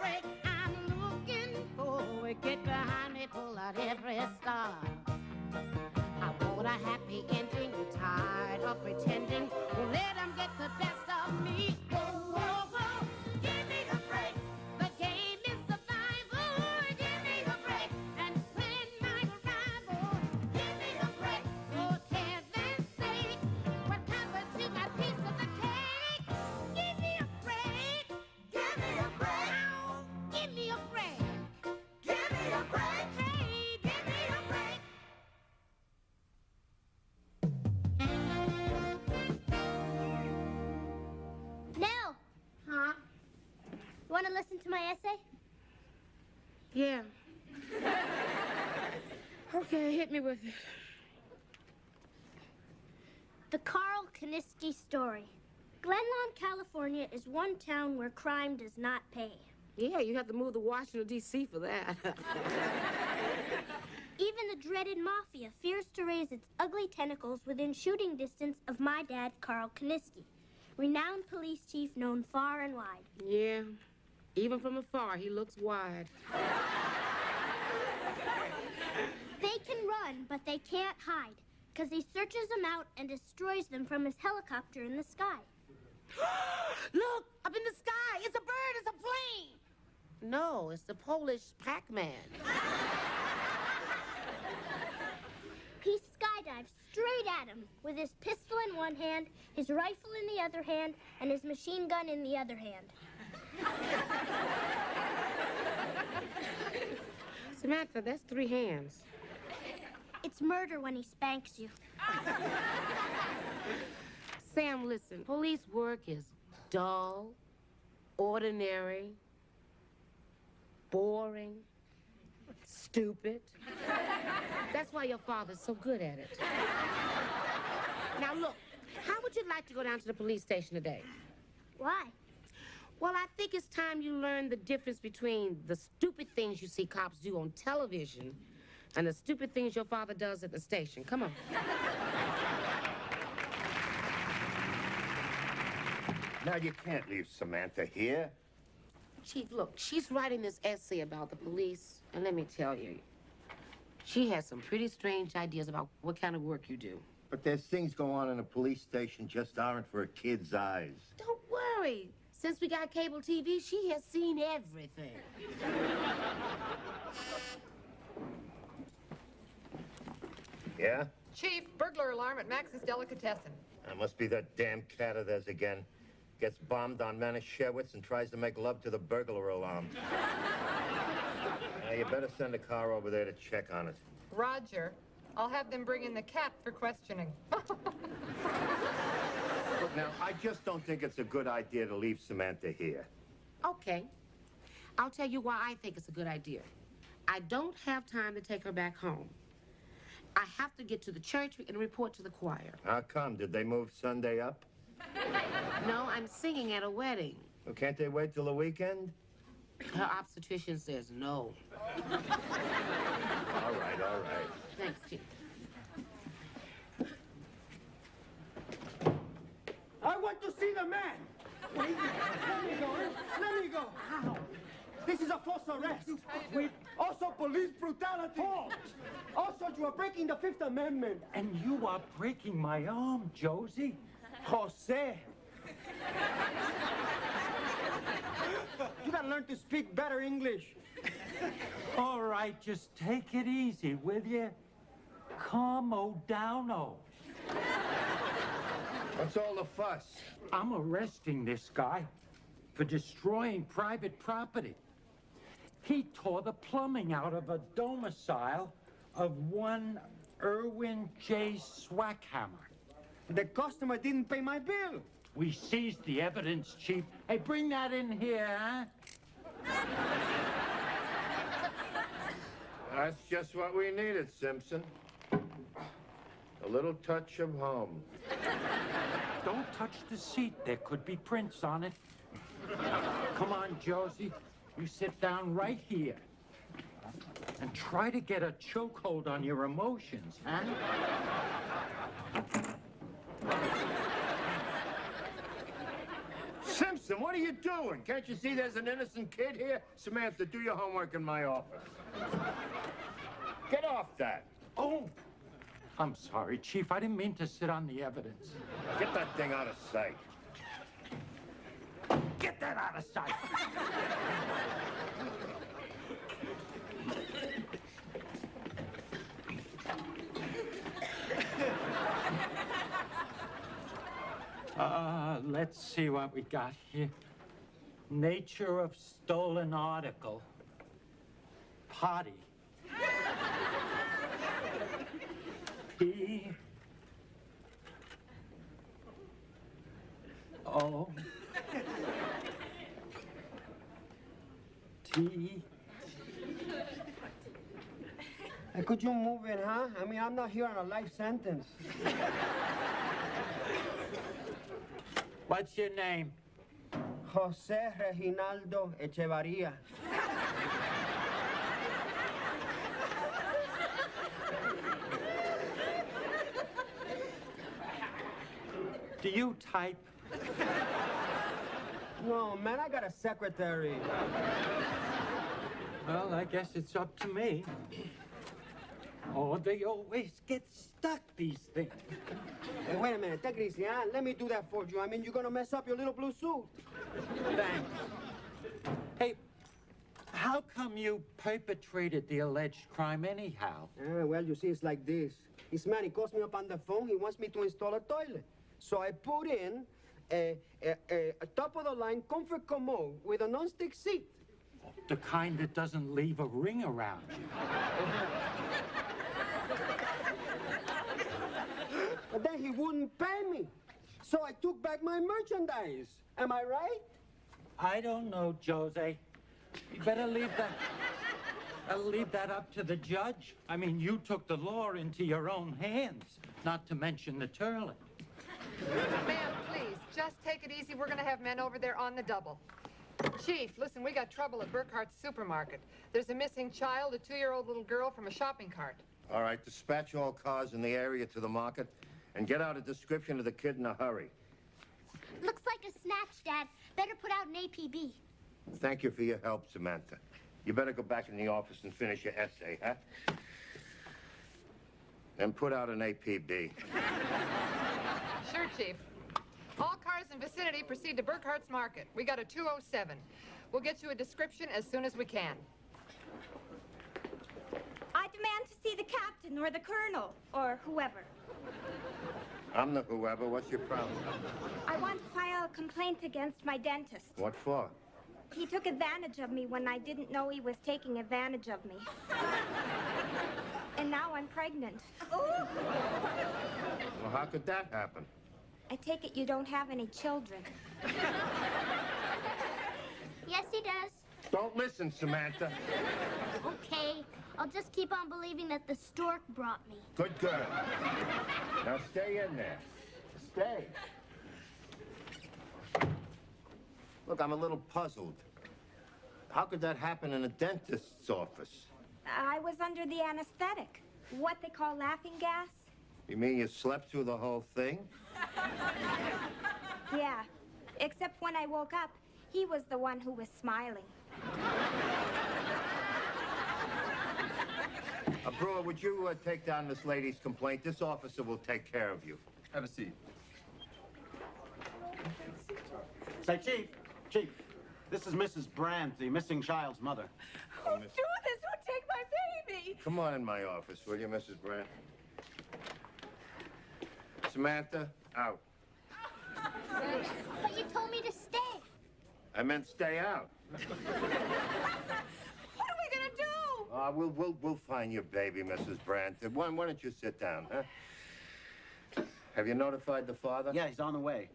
break. I'm looking forward. Get behind me, pull out every star. I want a happy ending. Tired of pretending. Let them get the best of me. Whoa, whoa, whoa. Give me a break. The game is survival. Give me a break. And plan my arrival. Give me a break. For heaven's sake. What happened to my piece of the cake? Give me a break. Give me a break. Ow. Give me a break. Give me a break. Hey, give me a break. Nell! Huh? You want to listen to my essay? Yeah. Okay, hit me with it. The Carl Kaniski story. Glenlawn, California is one town where crime does not pay. Yeah, you have to move to Washington, D.C. for that. Even the dreaded mafia fears to raise its ugly tentacles within shooting distance of my dad, Carl Kaniski, renowned police chief known far and wide. Yeah, even from afar, he looks wide. They can run, but they can't hide, because he searches them out and destroys them from his helicopter in the sky. Look, up in the sky. It's a bird. It's a plane. No, it's the Polish Pac-Man. He skydives straight at him with his pistol in one hand, his rifle in the other hand, and his machine gun in the other hand. Samantha, that's 3 hands. It's murder when he spanks you. Sam, listen. Police work is dull, ordinary, boring, stupid. That's why your father's so good at it. Now, look, how would you like to go down to the police station today? Why? Well, I think it's time you learn the difference between the stupid things you see cops do on television and the stupid things your father does at the station. Come on. Now, you can't leave Samantha here. Chief, look, she's writing this essay about the police, and let me tell you, she has some pretty strange ideas about what kind of work you do. But there's things go on in a police station just aren't for a kid's eyes. Don't worry. Since we got cable TV, she has seen everything. Yeah? Chief, burglar alarm at Max's Delicatessen. That must be that damn cat of theirs again. Gets bombed on Manischewitz and tries to make love to the burglar alarm. Now, you better send a car over there to check on it. Roger. I'll have them bring in the cat for questioning. Look, now, I just don't think it's a good idea to leave Samantha here. Okay. I'll tell you why I think it's a good idea. I don't have time to take her back home. I have to get to the church and report to the choir. How come? Did they move Sunday up? No, I'm singing at a wedding. Well, can't they wait till the weekend? Her obstetrician says no. All right, all right. Thanks, Chief. I want to see the man. Wait, let me go. Let me go. How? This is a false arrest. With also police brutality. Also, you are breaking the Fifth Amendment. And you are breaking my arm, Josie. Jose. You gotta learn to speak better English. All right, just take it easy, will you? Calmo downo. What's all the fuss? I'm arresting this guy for destroying private property. He tore the plumbing out of a domicile of one Irwin J. Swackhammer. The customer didn't pay my bill. We seized the evidence, Chief. Hey, bring that in here, huh? That's just what we needed, Simpson. A little touch of home. Don't touch the seat. There could be prints on it. Come on, Josie. You sit down right here. And try to get a chokehold on your emotions, huh? Simpson! Listen, what are you doing? Can't you see there's an innocent kid here? Samantha, do your homework in my office. Get off that. Oh, I'm sorry, Chief. I didn't mean to sit on the evidence. Get that thing out of sight. Get that out of sight. Let's see what we got here. Nature of stolen article. Potty. P. O. T. Hey, could you move it, huh? I mean, I'm not here on a life sentence. What's your name? Jose Reginaldo Echevarria. Do you type? No, man, I got a secretary. Well, I guess it's up to me. Oh, they always get stuck, these things. Hey, wait a minute, take it easy, huh? Let me do that for you. I mean, you're gonna mess up your little blue suit. Thanks. Hey, how come you perpetrated the alleged crime anyhow? Well, you see, it's like this. This man, he calls me up on the phone. He wants me to install a toilet. So I put in a top-of-the-line comfort commode with a non-stick seat. The kind that doesn't leave a ring around you. But then he wouldn't pay me. So I took back my merchandise. Am I right? I don't know, Jose. You better leave that up to the judge. I mean, you took the law into your own hands, not to mention the toilet. Ma'am, please, just take it easy. We're going to have men over there on the double. Chief, listen, we got trouble at Burkhart's supermarket. There's a missing child, a 2-year-old little girl from a shopping cart. All right, dispatch all cars in the area to the market and get out a description of the kid in a hurry. Looks like a snatch, Dad. Better put out an APB. Thank you for your help, Samantha. You better go back in the office and finish your essay, huh? And put out an APB. Sure, Chief. All cars in vicinity proceed to Burkhart's Market. We got a 207. We'll get you a description as soon as we can. I demand to see the captain or the colonel or whoever. I'm the whoever. What's your problem? I want to file a complaint against my dentist. What for? He took advantage of me when I didn't know he was taking advantage of me. And now I'm pregnant. Well, how could that happen? I take it you don't have any children. Yes, he does. Don't listen, Samantha. Okay, I'll just keep on believing that the stork brought me. Good girl. Now stay in there. Stay. Look, I'm a little puzzled. How could that happen in a dentist's office? I was under the anesthetic. What they call laughing gas? You mean you slept through the whole thing? Yeah. Except when I woke up, he was the one who was smiling. Brewer, would you take down this lady's complaint? This officer will take care of you. Have a seat. Say, Chief, this is Mrs. Brandt, the missing child's mother. Who'd do this? Who'd take my baby? Come on in my office, will you, Mrs. Brandt? Samantha, out. But you told me to stay. I meant stay out. What are we gonna do? We'll find your baby, Mrs. Brandt. Why don't you sit down, huh? Have you notified the father? Yeah, he's on the way.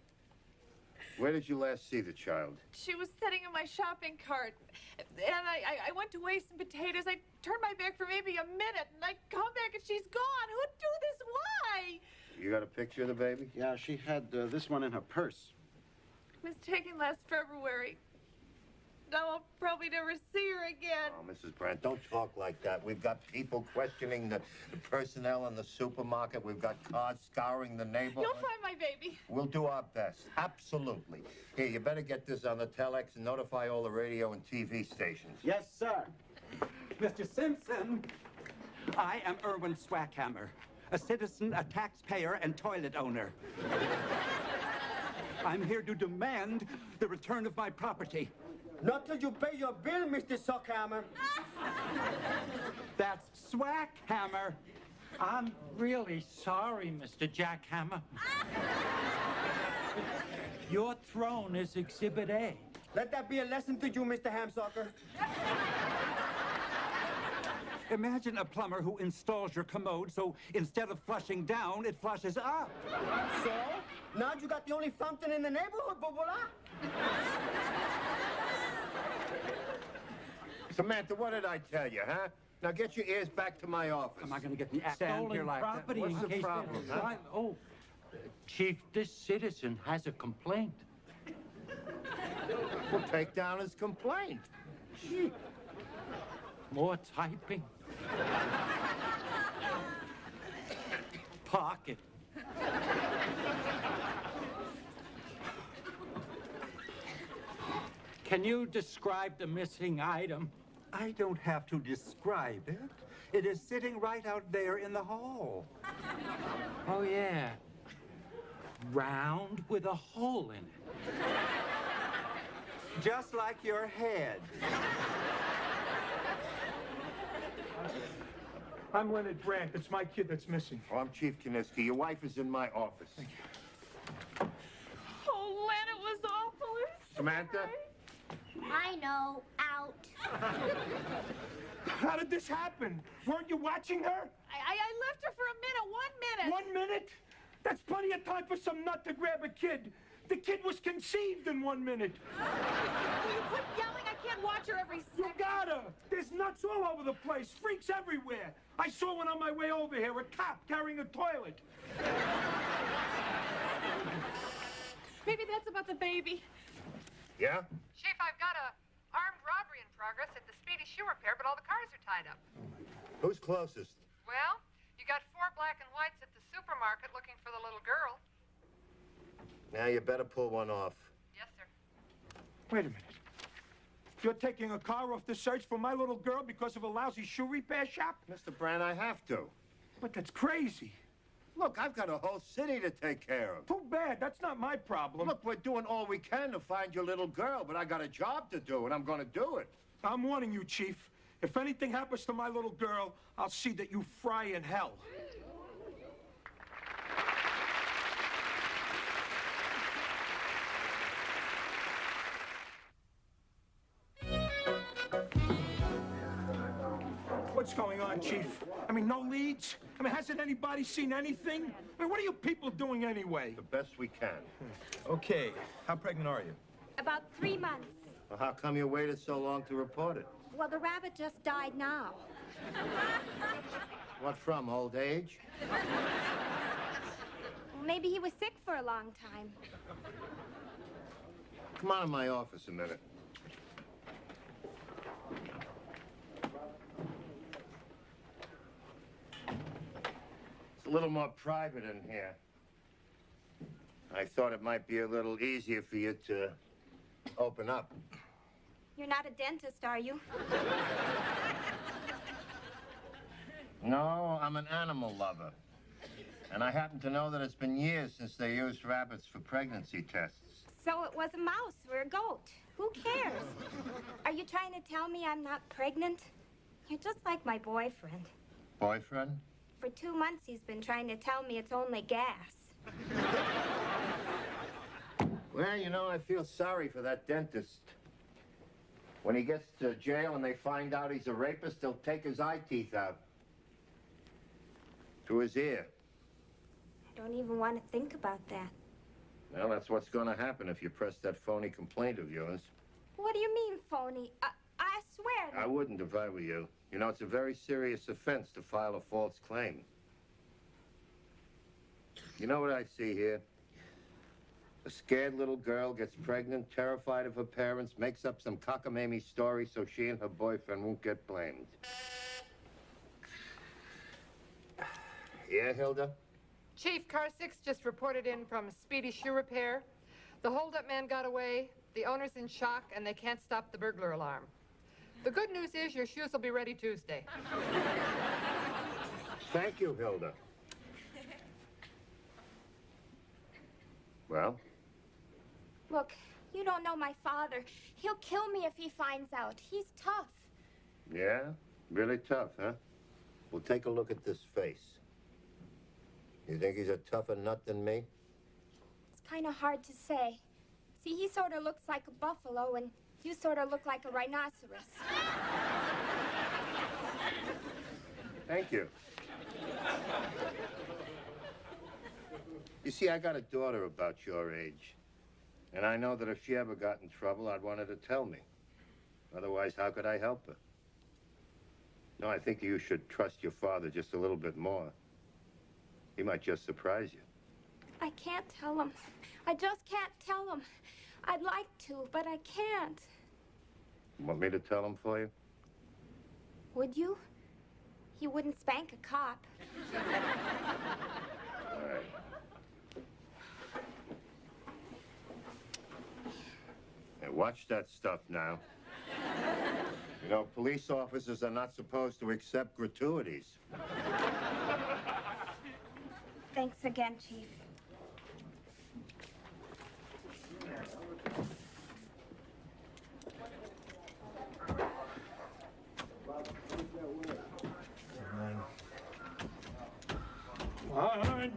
Where did you last see the child? She was sitting in my shopping cart, and I went to weigh some potatoes. I turned my back for maybe a minute, and I come back and she's gone. Who'd do this? Why? You got a picture of the baby? Yeah, she had this one in her purse. It was taken last February. I won't probably never see her again. Oh, Mrs. Brandt, don't talk like that. We've got people questioning the personnel in the supermarket. We've got cars scouring the neighborhood. You'll find my baby. We'll do our best. Absolutely. Here, you better get this on the telex and notify all the radio and TV stations. Yes, sir. Mr. Simpson, I am Erwin Swackhammer, a citizen, a taxpayer, and toilet owner. I'm here to demand the return of my property. Not till you pay your bill, Mr. Sockhammer. That's Swackhammer. I'm really sorry, Mr. Jackhammer. Your throne is Exhibit A. Let that be a lesson to you, Mr. Hamsocker. Imagine a plumber who installs your commode, so instead of flushing down, it flushes up. So, now you got the only fountain in the neighborhood, but voila. Samantha, what did I tell you, huh? Now get your ears back to my office. Am I going to get the stand here Stolen like property that? in What's the case problem, there's a huh? crime. Oh, Chief, this citizen has a complaint. We'll take down his complaint. Gee. More typing. Pocket. Can you describe the missing item? I don't have to describe it. It is sitting right out there in the hall. Oh, yeah. Round with a hole in it. Just like your head. I'm Leonard Brandt. It's my kid that's missing. Oh, I'm Chief Kiniski. Your wife is in my office. Oh, Len, it was awful. It was so Samantha? great. I know. Out. How did this happen? Weren't you watching her? I left her for a minute, 1 minute. 1 minute? That's plenty of time for some nut to grab a kid. The kid was conceived in 1 minute. Will you quit yelling? I can't watch her every You second. got her. There's nuts all over the place. Freaks everywhere. I saw one on my way over here. A cop carrying a toilet. Maybe that's about the baby. Yeah? Chief, I've got a armed robbery in progress at the Speedy Shoe Repair, but all the cars are tied up. Who's closest? Well, you got 4 black and whites at the supermarket looking for the little girl. Now you better pull one off. Yes, sir. Wait a minute. You're taking a car off the search for my little girl because of a lousy shoe repair shop? Mr. Brandt, I have to. But that's crazy. Look, I've got a whole city to take care of. Too bad. That's not my problem. Look, we're doing all we can to find your little girl, but I got a job to do, and I'm going to do it. I'm warning you, Chief. If anything happens to my little girl, I'll see that you fry in hell. What's going on, Chief? I mean, no leads? I mean, hasn't anybody seen anything? I mean, what are you people doing anyway? The best we can. Okay. How pregnant are you? About 3 months. Well, how come you waited so long to report it? Well, the rabbit just died now. What from, old age? Maybe he was sick for a long time. Come on in my office a minute. It's a little more private in here. I thought it might be a little easier for you to open up. You're not a dentist, are you? No, I'm an animal lover. And I happen to know that it's been years since they used rabbits for pregnancy tests. So it was a mouse or a goat. Who cares? Are you trying to tell me I'm not pregnant? You're just like my boyfriend. Boyfriend? For 2 months, he's been trying to tell me it's only gas. Well, you know, I feel sorry for that dentist. When he gets to jail and they find out he's a rapist, they'll take his eye teeth out. Through his ear. I don't even want to think about that. Well, that's what's going to happen if you press that phony complaint of yours. What do you mean, phony? I swear that... I wouldn't if I were you. You know, it's a very serious offense to file a false claim. You know what I see here? A scared little girl gets pregnant, terrified of her parents, makes up some cockamamie story so she and her boyfriend won't get blamed. Yeah, Hilda? Chief, car 6 just reported in from Speedy Shoe Repair. The holdup man got away, the owner's in shock, and they can't stop the burglar alarm. The good news is your shoes will be ready Tuesday. Thank you, Hilda. Well? Look, you don't know my father. He'll kill me if he finds out. He's tough. Yeah? Really tough, huh? Well, take a look at this face. You think he's a tougher nut than me? It's kind of hard to say. See, he sort of looks like a buffalo, and you sort of look like a rhinoceros. Thank you. You see, I got a daughter about your age. And I know that if she ever got in trouble, I'd want her to tell me. Otherwise, how could I help her? No, I think you should trust your father just a little bit more. He might just surprise you. I can't tell him. I just can't tell him. I'd like to, but I can't. Want me to tell him for you? Would you? He wouldn't spank a cop. All right. Hey, watch that stuff now. You know, police officers are not supposed to accept gratuities. Thanks again, Chief. Fine.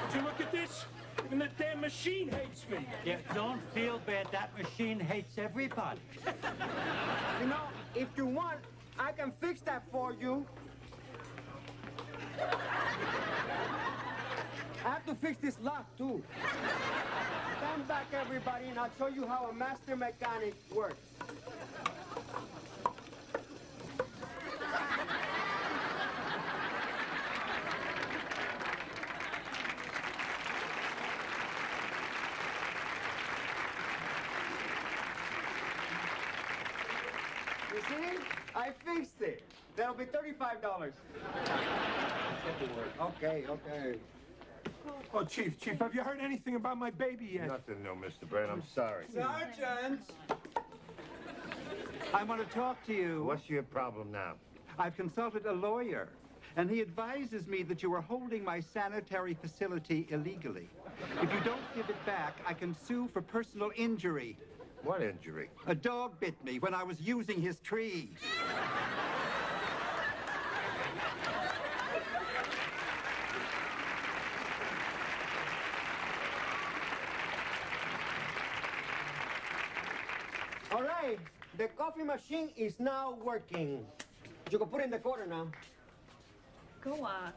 Would you look at this? Even the damn machine hates me. Yeah, don't feel bad. That machine hates everybody. You know, if you want, I can fix that for you. I have to fix this lock, too. Stand back, everybody, and I'll show you how a master mechanic works. You see? I fixed it. That'll be $35. Okay. Oh, Chief, have you heard anything about my baby yet? Nothing, no, Mr. Brand. I'm sorry. Sergeant! I want to talk to you. What's your problem now? I've consulted a lawyer, and he advises me that you are holding my sanitary facility illegally. If you don't give it back, I can sue for personal injury. What injury? A dog bit me when I was using his tree. All right, the coffee machine is now working. You can put it in the corner now. Go on.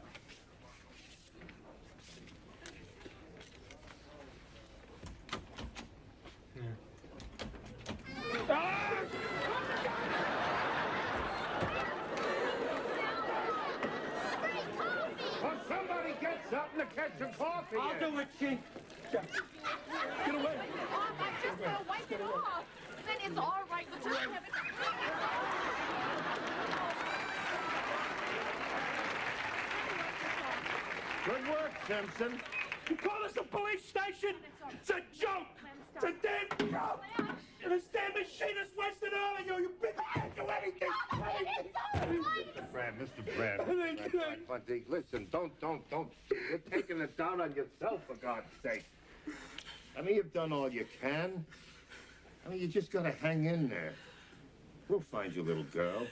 Well, somebody get something to catch some coffee. I'll do it, Chief. Get away. Oh, I'm just gonna wipe it off. Then it's all right, but you have it. Good work, Simpson. You call this a police station? It's a joke. It's a damn joke. And this damn machine is worse than all of you. You people can't do anything. Mr. Brand. Bunty, listen, don't. You're taking it down on yourself, for God's sake. I mean, you've done all you can. I mean, you just gotta hang in there. We'll find you, little girl.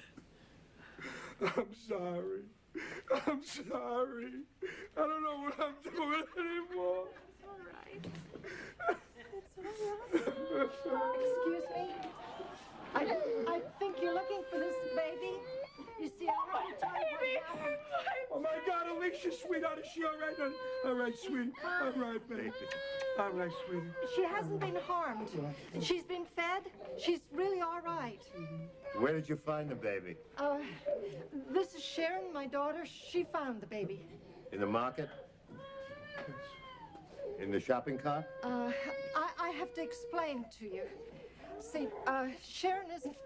I'm sorry. I'm sorry. I don't know what I'm doing anymore. It's all right. It's all right. Excuse me? I think you're looking for this baby. You see, I already told you. Oh, my God, Alicia, sweetheart, is she all right? All right, sweetie. All right, baby. All right, sweetie. She hasn't been harmed. She's been fed. She's really all right. Where did you find the baby? This is Sharon, my daughter. She found the baby. In the market? In the shopping cart? I have to explain to you. See, Sharon isn't...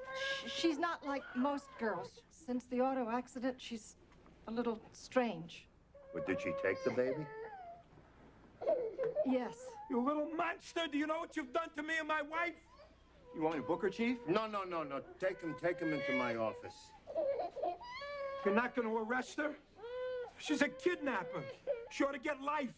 She's not like most girls. Since the auto accident, she's a little strange. But did she take the baby? Yes. You little monster! Do you know what you've done to me and my wife? You want me to book her, Chief? No. Take him into my office. You're not going to arrest her? She's a kidnapper. She ought to get life.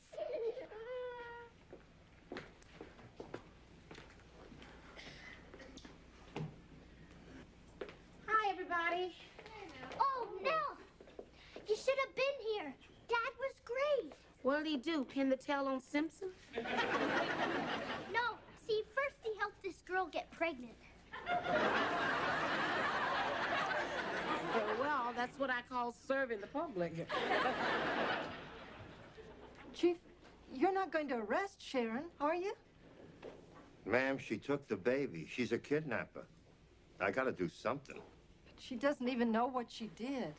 Hi, everybody. Oh, Nell! You should have been here. Dad was great. What did he do? Pin the tail on Simpson? No, see, first he helped this girl get pregnant. Well, that's what I call serving the public. Chief, you're not going to arrest Sharon, are you? Ma'am, she took the baby. She's a kidnapper. I gotta do something. But she doesn't even know what she did.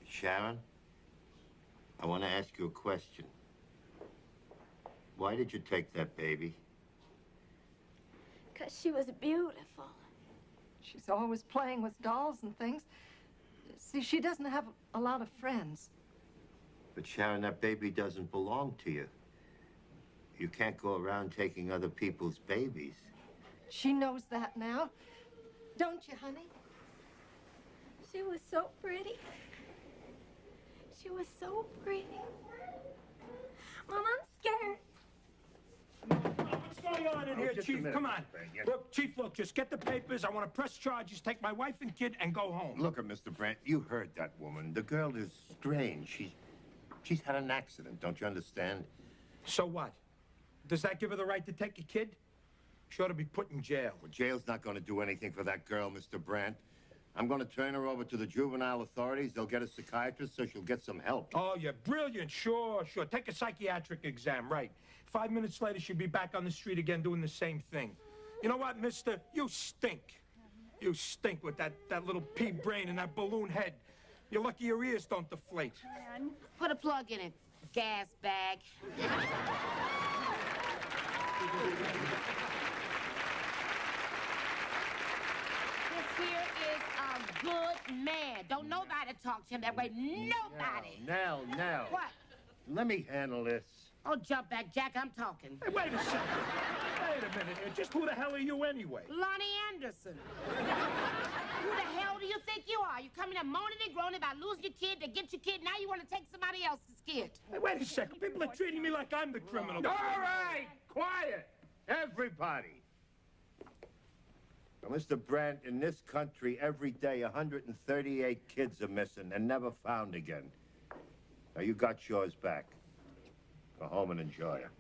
Sharon, I want to ask you a question. Why did you take that baby? Because she was beautiful. She's always playing with dolls and things. See, she doesn't have a lot of friends. But Sharon, that baby doesn't belong to you. You can't go around taking other people's babies. She knows that now. Don't you, honey? She was so pretty. She was so pretty. Mom, I'm scared. What's going on in here, Chief? Come on. Look, Chief, look, just get the papers. I want to press charges, take my wife and kid, and go home. Look, Mr. Brandt, you heard that woman. The girl is strange. She's had an accident, don't you understand? So what? Does that give her the right to take a kid? She ought to be put in jail. Well, jail's not going to do anything for that girl, Mr. Brandt. I'm going to turn her over to the juvenile authorities. They'll get a psychiatrist so she'll get some help. Oh, you're brilliant. Sure. Take a psychiatric exam, right. 5 minutes later, she'll be back on the street again doing the same thing. You know what, mister? You stink. You stink with that little pea brain and that balloon head. You're lucky your ears don't deflate. Put a plug in it. Gas bag. This here is a good man. Don't nobody talk to him that way. Nobody. Nell. What? Let me handle this. Oh, jump back, Jack. I'm talking. Hey, wait a second. Wait a minute here. Just who the hell are you anyway? Lonnie Anderson. Who the hell do you think you are? You coming up moaning and groaning about losing your kid to get your kid. Now you want to take somebody else's kid. Hey, wait a second. People are treating me like I'm the criminal. All right, quiet, everybody. Now, Mr. Brandt, in this country, every day, 138 kids are missing and never found again. Now, you got yours back. Go home and enjoy it.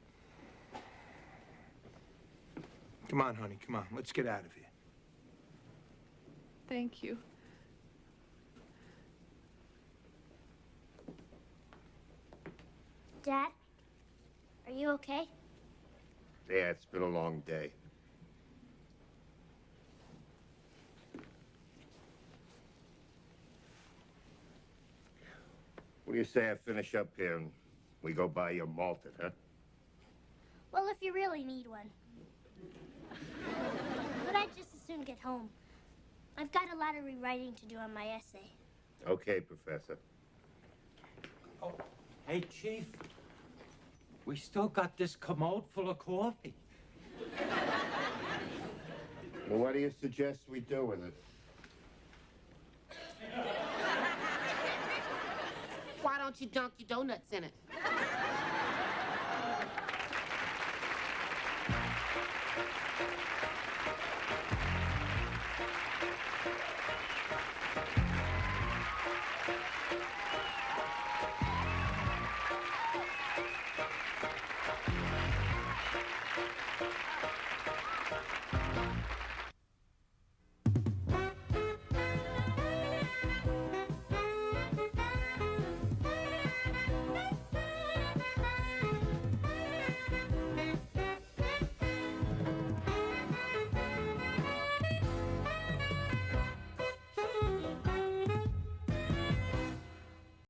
Come on, honey, come on. Let's get out of here. Thank you. Dad, are you okay? Yeah, it's been a long day. What do you say I finish up here and we go buy your malted, huh? Well, if you really need one. But I'd just as soon get home. I've got a lot of rewriting to do on my essay. Okay, Professor. Oh, hey, Chief. We still got this commode full of coffee. Well, what do you suggest we do with it? Why don't you dunk your donuts in it?